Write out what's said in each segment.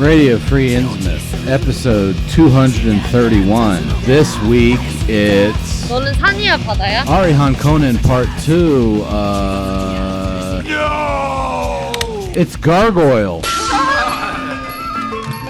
Radio Free Innsmouth, episode 231. This week it's 너는 산이야 바다야? Aratama Conan Part 2. No! It's Gargoyle.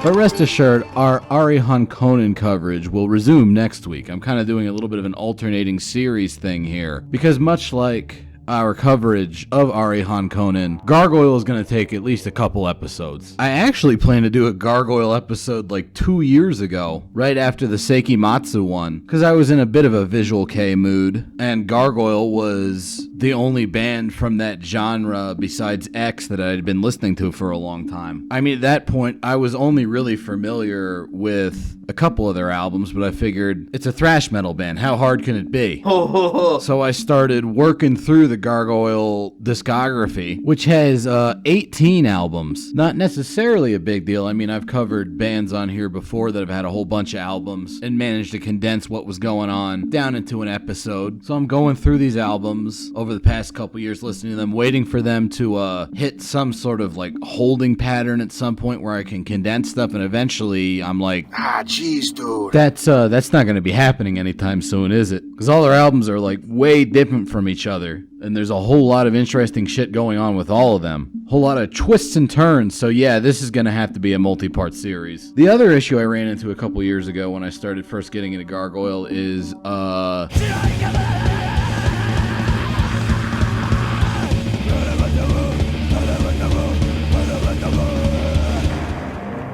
But rest assured, our Aratama Conan coverage will resume next week. I'm kind of doing a little bit of an alternating series thing here, because much like our coverage of Aratama Conan, Gargoyle is going to take at least a couple episodes. I actually plan to do a Gargoyle episode like 2 years ago, right after the Seikimatsu one, because I was in a bit of a Visual Kei mood, and Gargoyle was the only band from that genre besides X that I had been listening to for a long time. I mean, at that point, I was only really familiar with a couple of their albums, but I figured it's a thrash metal band. How hard can it be? So I started working through the Gargoyle discography, which has 18 albums. Not necessarily a big deal. I mean, I've covered bands on here before that have had a whole bunch of albums and managed to condense what was going on down into an episode. So I'm going through these albums over the past couple years, listening to them, waiting for them to hit some sort of like holding pattern at some point where I can condense stuff, and eventually I'm like, jeez, dude. That's not going to be happening anytime soon, is it? Because all their albums are like way different from each other, and there's a whole lot of interesting shit going on with all of them. Whole lot of twists and turns, so yeah, this is going to have to be a multi-part series. The other issue I ran into a couple years ago when I started first getting into Gargoyle is,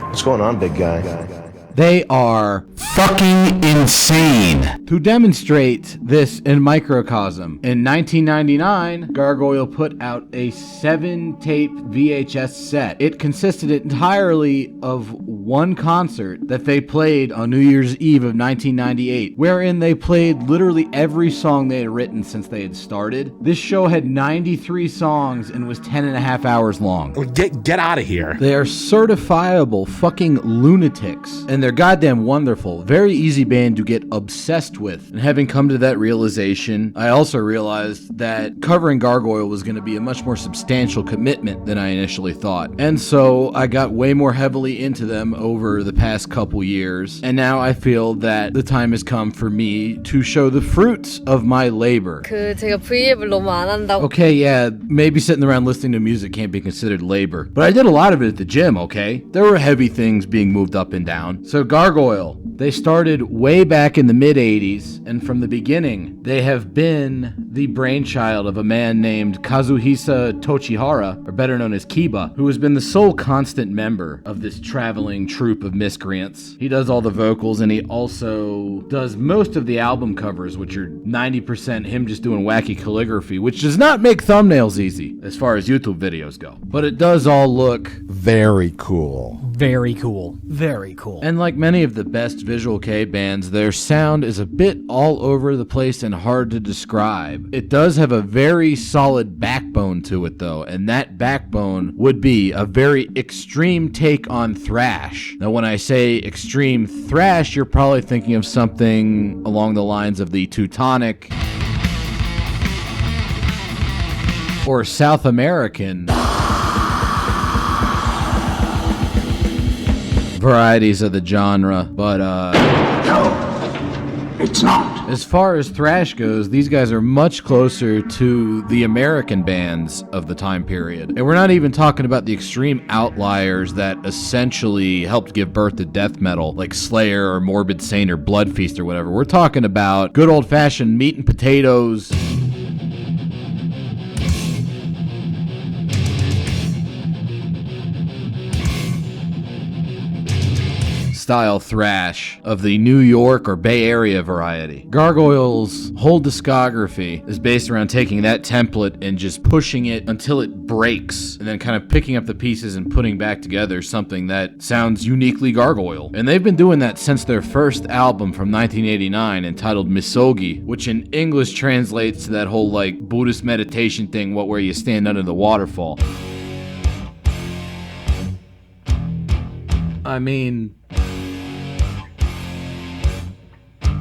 What's going on, big guy? they are fucking insane. To demonstrate this in microcosm, in 1999, Gargoyle put out a 7-tape VHS set. It consisted entirely of one concert that they played on New Year's Eve of 1998, wherein they played literally every song they had written since they had started. This show had 93 songs and was 10 and a half hours long. Get out of here. They are certifiable fucking lunatics, and they're goddamn wonderful. Very easy band to get obsessed with. And having come to that realization, I also realized that covering Gargoyle was going to be a much more substantial commitment than I initially thought. And so I got way more heavily into them over the past couple years, and now I feel that the time has come for me to show the fruits of my labor. 제가 V앱을 너무 안 한다고. Okay, yeah, maybe sitting around listening to music can't be considered labor, but I did a lot of it at the gym, okay? There were heavy things being moved up and down. So Gargoyle, they started way back in the mid-'80s, and from the beginning, they have been the brainchild of a man named Kazuhisa Tochihara, or better known as Kiba, who has been the sole constant member of this traveling troupe of miscreants. He does all the vocals, and he also does most of the album covers, which are 90% him just doing wacky calligraphy, which does not make thumbnails easy as far as YouTube videos go. But it does all look Very cool. Very cool. Very cool. And like many of the best Visual Kei bands, their sound is a bit all over the place and hard to describe. It does have a very solid backbone to it though, and that backbone would be a very extreme take on thrash. Now when I say extreme thrash, you're probably thinking of something along the lines of the Teutonic or South American varieties of the genre, but No, it's not. as far as thrash goes, these guys are much closer to the American bands of the time period. And we're not even talking about the extreme outliers that essentially helped give birth to death metal, like Slayer or Morbid Saint or Blood Feast or whatever. We're talking about good old-fashioned meat and potatoes, style thrash of the New York or Bay Area variety. Gargoyle's whole discography is based around taking that template and just pushing it until it breaks, and then kind of picking up the pieces and putting back together something that sounds uniquely Gargoyle. And they've been doing that since their first album from 1989 entitled Misogi, which in English translates to that whole like Buddhist meditation thing, where you stand under the waterfall. I mean,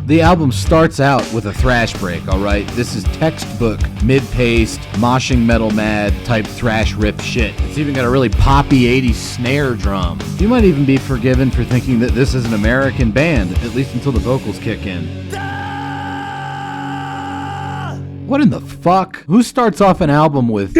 the album starts out with a thrash break, alright? This is text textbook mid-paced, moshing metal mad type thrash riff shit. It's even got a really poppy 80s snare drum. You might even be forgiven for thinking that this is an American band, at least until the vocals kick in. What in the fuck? Who starts off an album with...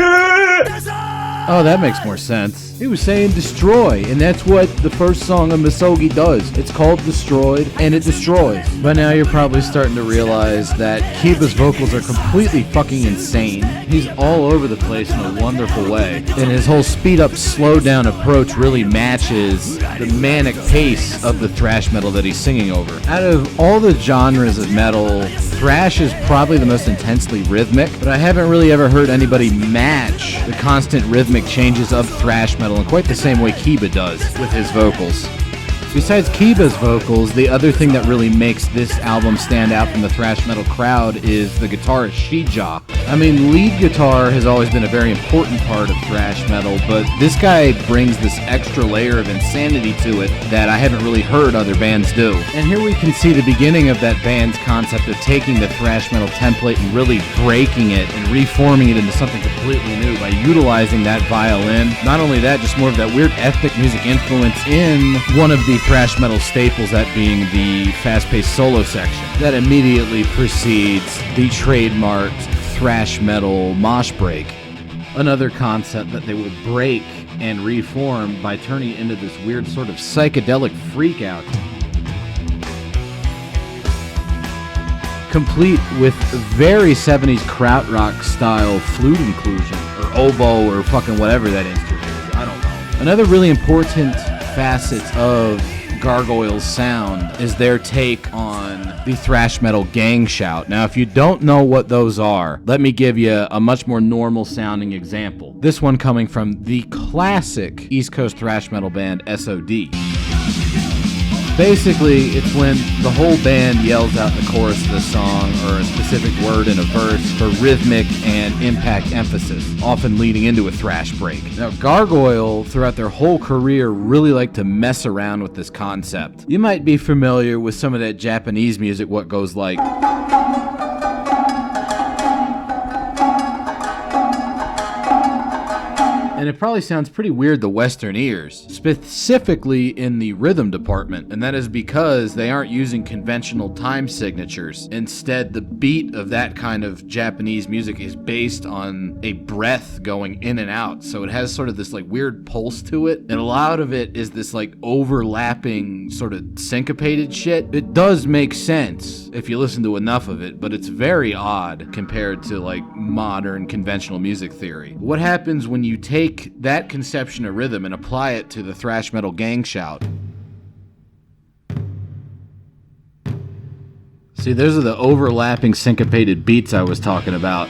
Oh, that makes more sense. He was saying destroy, and that's what the first song of Misogi does. It's called Destroyed, and it destroys. But now you're probably starting to realize that Kiba's vocals are completely fucking insane. He's all over the place in a wonderful way. And his whole speed-up, slow-down approach really matches the manic pace of the thrash metal that he's singing over. Out of all the genres of metal, thrash is probably the most intensely rhythmic, but I haven't really ever heard anybody match the constant rhythmic changes of thrash metal in quite the same way Kiba does with his vocals. Besides Kiba's vocals, the other thing that really makes this album stand out from the thrash metal crowd is the guitarist Shija. I mean, lead guitar has always been a very important part of thrash metal, but this guy brings this extra layer of insanity to it that I haven't really heard other bands do. And here we can see the beginning of that band's concept of taking the thrash metal template and really breaking it and reforming it into something completely new by utilizing that violin. Not only that, just more of that weird ethnic music influence in one of the thrash metal staples, that being the fast-paced solo section. That immediately precedes the trademarked thrash metal mosh break. Another concept that they will break and reform by turning it into this weird sort of psychedelic freakout. Complete with very 70s krautrock style flute inclusion, or oboe, or fucking whatever that instrument is. I don't know. Another really important facet of Gargoyle's sound is their take on the thrash metal gang shout. Now, if you don't know what those are, let me give you a much more normal sounding example. This one coming from the classic East Coast thrash metal band SOD. Basically, it's when the whole band yells out the chorus of the song or a specific word in a verse for rhythmic and impact emphasis, often leading into a thrash break. Now, Gargoyle, throughout their whole career, really like to mess around with this concept. You might be familiar with some of that Japanese music, what goes like... And it probably sounds pretty weird to Western ears, specifically in the rhythm department, and that is because they aren't using conventional time signatures. Instead, the beat of that kind of Japanese music is based on a breath going in and out, so it has sort of this like weird pulse to it, and a lot of it is this like overlapping sort of syncopated shit. It does make sense if you listen to enough of it, but it's very odd compared to like modern conventional music theory. What happens when you take that conception of rhythm and apply it to the thrash metal gang shout? See, those are the overlapping syncopated beats I was talking about.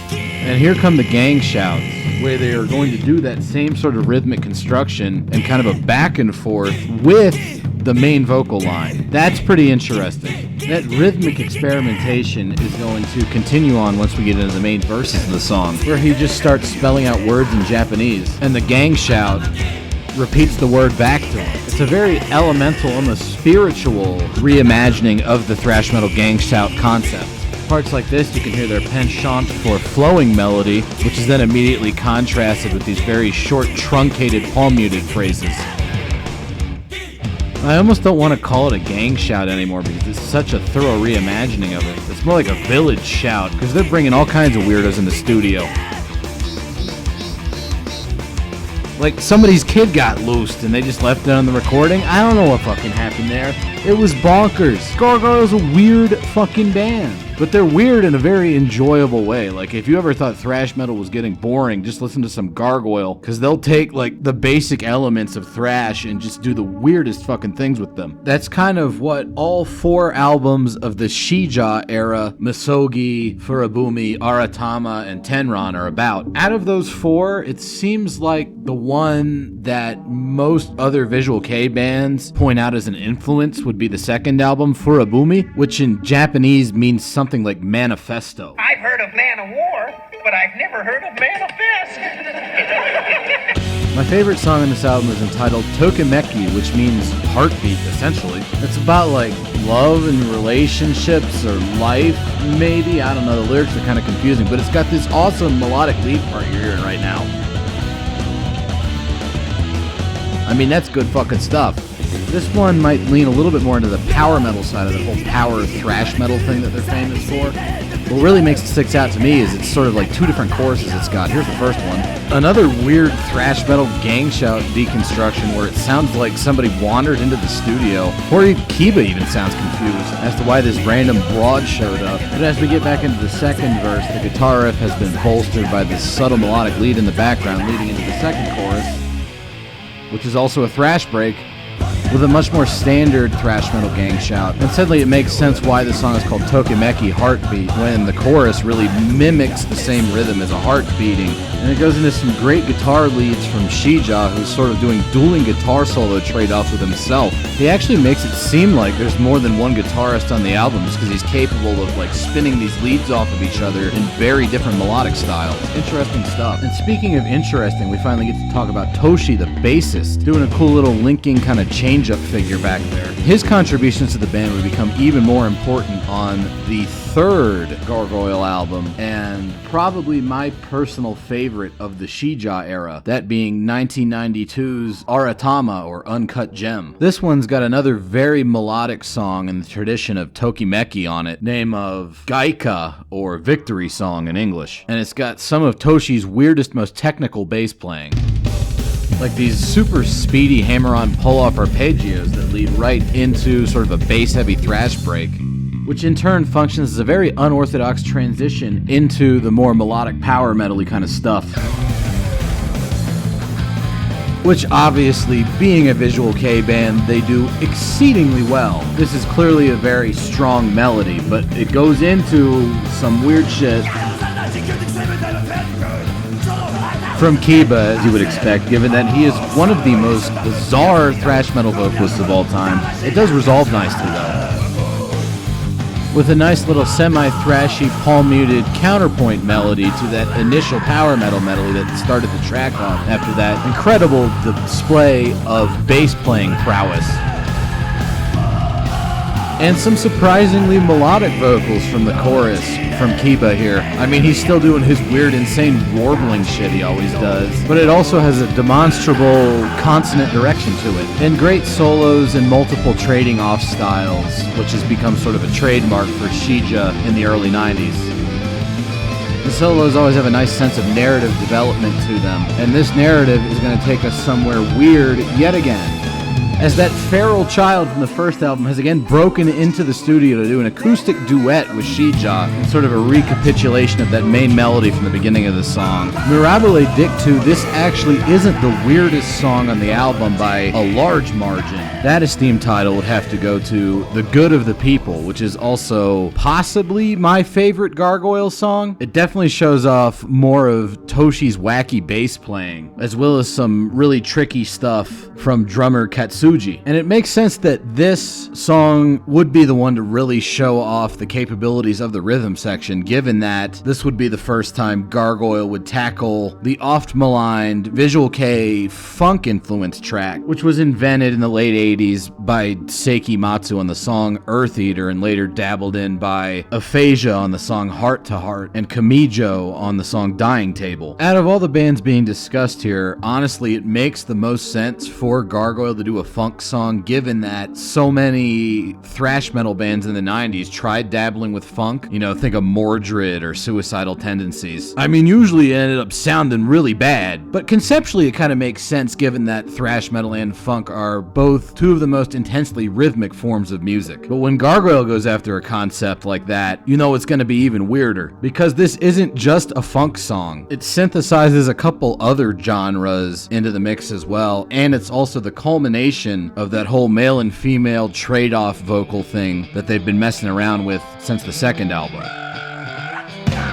And here come the gang shouts, where they are going to do that same sort of rhythmic construction and kind of a back and forth with the main vocal line. That's pretty interesting. That rhythmic experimentation is going to continue on once we get into the main verses of the song, where he just starts spelling out words in Japanese, and the gang shout repeats the word back to him. It's a very elemental, almost spiritual reimagining of the thrash metal gang shout concept. Parts like this, you can hear their penchant for flowing melody, which is then immediately contrasted with these very short, truncated, palm-muted phrases. I almost don't want to call it a gang shout anymore because it's such a thorough reimagining of it. It's more like a village shout because they're bringing all kinds of weirdos in the studio. Like somebody's kid got loosed and they just left it on the recording. I don't know what fucking happened there. It was bonkers. Gargoyle's a weird fucking band. But they're weird in a very enjoyable way. Like, if you ever thought thrash metal was getting boring, just listen to some Gargoyle, because they'll take, like, the basic elements of thrash and just do the weirdest fucking things with them. That's kind of what all 4 albums of the Shija era, Misogi, Furabumi, Aratama, and Tenron are about. Out of those 4, it seems like the one that most other Visual Kei bands point out as an influence would be the second album, Furabumi, which in Japanese means something like manifesto. I've heard of man of war, but I've never heard of manifest. My favorite song on this album is entitled Tokimeki, which means heartbeat, essentially. It's about, like, love and relationships or life, maybe. I don't know, the lyrics are kind of confusing, but it's got this awesome melodic lead part you're hearing right now. I mean, that's good fucking stuff. This one might lean a little bit more into the power metal side of the whole power thrash metal thing that they're famous for. What really makes it sticks out to me is it's sort of like two different choruses it's got. Here's the first one. Another weird thrash metal gang shout deconstruction where it sounds like somebody wandered into the studio, or Kiba even sounds confused as to why this random broad showed up. But as we get back into the second verse, the guitar riff has been bolstered by this subtle melodic lead in the background leading into the second chorus, which is also a thrash break, with a much more standard thrash metal gang shout. And suddenly it makes sense why the song is called Tokimeki Heartbeat, when the chorus really mimics the same rhythm as a heart beating. And it goes into some great guitar leads from Shija, who's sort of doing dueling guitar solo trade-offs with himself. He actually makes it seem like there's more than one guitarist on the album just because he's capable of like spinning these leads off of each other in very different melodic styles. Interesting stuff. And speaking of interesting, we finally get to talk about Toshi, the bassist, doing a cool little linking kind of change-up figure back there. His contributions to the band would become even more important on the third Gargoyle album, and probably my personal favorite of the Shija era, that being 1992's Aratama, or Uncut Gem. This one's got another very melodic song in the tradition of Tokimeki on it, name of Gaika, or Victory Song in English, and it's got some of Toshi's weirdest, most technical bass playing. Like these super speedy hammer-on pull-off arpeggios that lead right into sort of a bass-heavy thrash break, which in turn functions as a very unorthodox transition into the more melodic power metal-y kind of stuff. Which obviously, being a Visual K band, they do exceedingly well. This is clearly a very strong melody, but it goes into some weird shit from Kiba, as you would expect, given that he is one of the most bizarre thrash metal vocalists of all time. It does resolve nicely, though, with a nice little semi-thrashy, palm-muted counterpoint melody to that initial power metal melody that started the track off after that incredible display of bass-playing prowess. And some surprisingly melodic vocals from the chorus from Kiba here. I mean, he's still doing his weird, insane warbling shit he always does, but it also has a demonstrable consonant direction to it, and great solos and multiple trading off styles, which has become sort of a trademark for Shija in the early 90s. The solos always have a nice sense of narrative development to them, and this narrative is going to take us somewhere weird yet again, as that feral child from the first album has again broken into the studio to do an acoustic duet with Shija in sort of a recapitulation of that main melody from the beginning of the song. Mirabile Dictu, this actually isn't the weirdest song on the album by a large margin. That esteemed title would have to go to The Good of the People, which is also possibly my favorite Gargoyle song. It definitely shows off more of Toshi's wacky bass playing, as well as some really tricky stuff from drummer Katsuji. And it makes sense that this song would be the one to really show off the capabilities of the rhythm section, given that this would be the first time Gargoyle would tackle the oft-maligned Visual K funk-influenced track, which was invented in the late 80s by Seiki Matsu on the song Earth Eater, and later dabbled in by Aphasia on the song Heart to Heart, and Kamijo on the song Dying Table. Out of all the bands being discussed here, honestly, it makes the most sense for Gargoyle to do a funk song, given that so many thrash metal bands in the 90s tried dabbling with funk. You know, think of Mordred or Suicidal Tendencies. I mean, usually it ended up sounding really bad, but conceptually it kind of makes sense given that thrash metal and funk are both two of the most intensely rhythmic forms of music. But when Gargoyle goes after a concept like that, you know it's going to be even weirder, because this isn't just a funk song. It synthesizes a couple other genres into the mix as well, and it's also the culmination of that whole male and female trade-off vocal thing that they've been messing around with since the second album.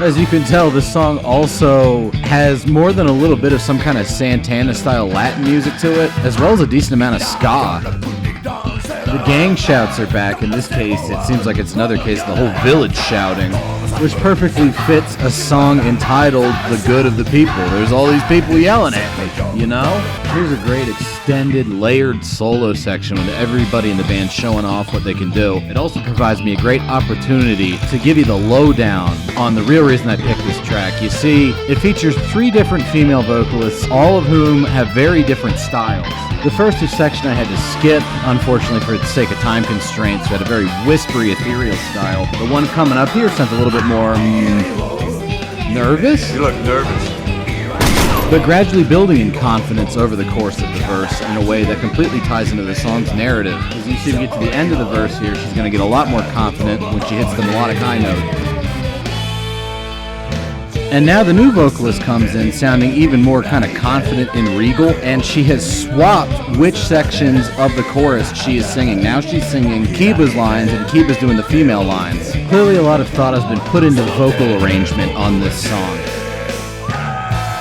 As you can tell, this song also has more than a little bit of some kind of Santana-style Latin music to it, as well as a decent amount of ska. The gang shouts are back. In this case, it seems like it's another case of the whole village shouting. which perfectly fits a song entitled The Good of the People. There's all these people yelling at me, you know? Here's a great extended, layered solo section with everybody in the band showing off what they can do. It also provides me a great opportunity to give you the lowdown on the real reason I picked this track. You see, it features 3 different female vocalists, all of whom have very different styles. The first section I had to skip, unfortunately for the sake of time constraints. It had a very whispery, ethereal style. The one coming up here sounds a little bit more nervous? You look nervous. But gradually building in confidence over the course of the verse in a way that completely ties into the song's narrative. As you see, we get to the end of the verse here, she's going to get a lot more confident when she hits the melodic high note. And now the new vocalist comes in sounding even more kind of confident and regal, and she has swapped which sections of the chorus she is singing. Now she's singing Kiba's lines, and Kiba's doing the female lines. Clearly a lot of thought has been put into vocal arrangement on this song.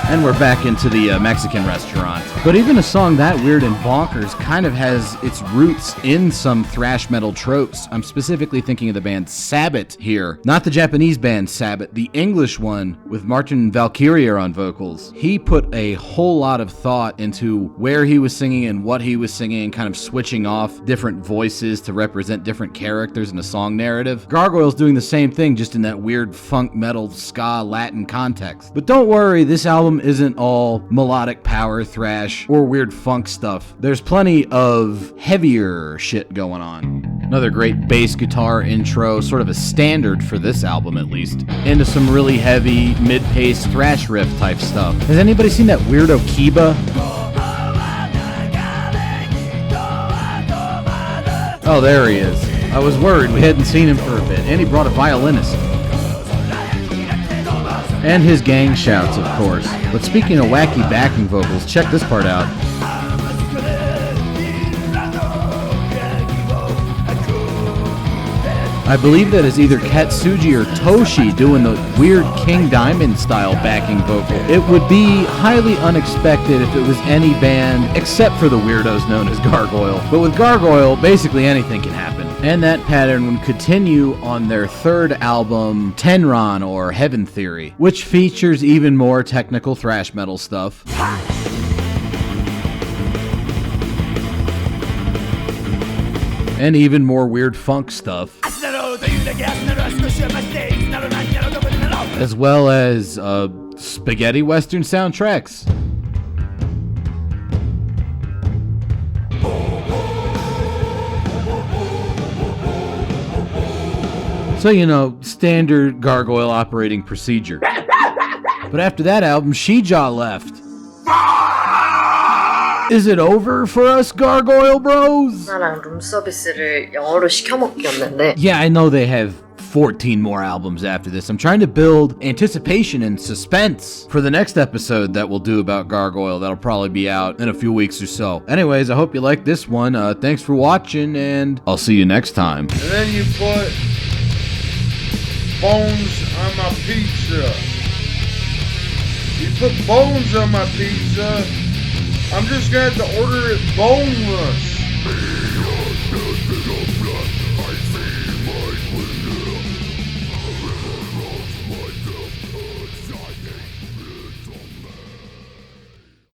And we're back into the Mexican restaurant. But even a song that weird and bonkers kind of has its roots in some thrash metal tropes. I'm specifically thinking of the band Sabbath here. Not the Japanese band Sabbath, the English one with Martin Valkyrie on vocals. He put a whole lot of thought into where he was singing and what he was singing and kind of switching off different voices to represent different characters in a song narrative. Gargoyle's doing the same thing, just in that weird funk metal ska Latin context. But don't worry, this album isn't all melodic power thrash or weird funk stuff. There's plenty of heavier shit going on. Another great bass guitar intro, sort of a standard for this album at least, into some really heavy mid-paced thrash riff type stuff. Has anybody seen that weirdo Kiba? Oh, there he is. I was worried we hadn't seen him for a bit, and he brought a violinist. And his gang shouts, of course. But speaking of wacky backing vocals, check this part out. I believe that is either Katsuji or Toshi doing the weird King Diamond style backing vocal. It would be highly unexpected if it was any band except for the weirdos known as Gargoyle. But with Gargoyle, basically anything can happen. And that pattern would continue on their third album, Tenron or Heaven Theory, which features even more technical thrash metal stuff. And even more weird funk stuff. As well as spaghetti western soundtracks. So, you know, standard Gargoyle operating procedure. But after that album, Sheejaw left. Is it over for us Gargoyle bros? 나랑 룸 서비스를 영어로 시켜먹기였는데. Yeah, I know they have 14 more albums after this. I'm trying to build anticipation and suspense for the next episode that we'll do about Gargoyle. That'll probably be out in a few weeks or so. Anyways, I hope you liked this one. Thanks for watching, and I'll see you next time. And then you put bones on my pizza. You put bones on my pizza. I'm just gonna have to order it boneless.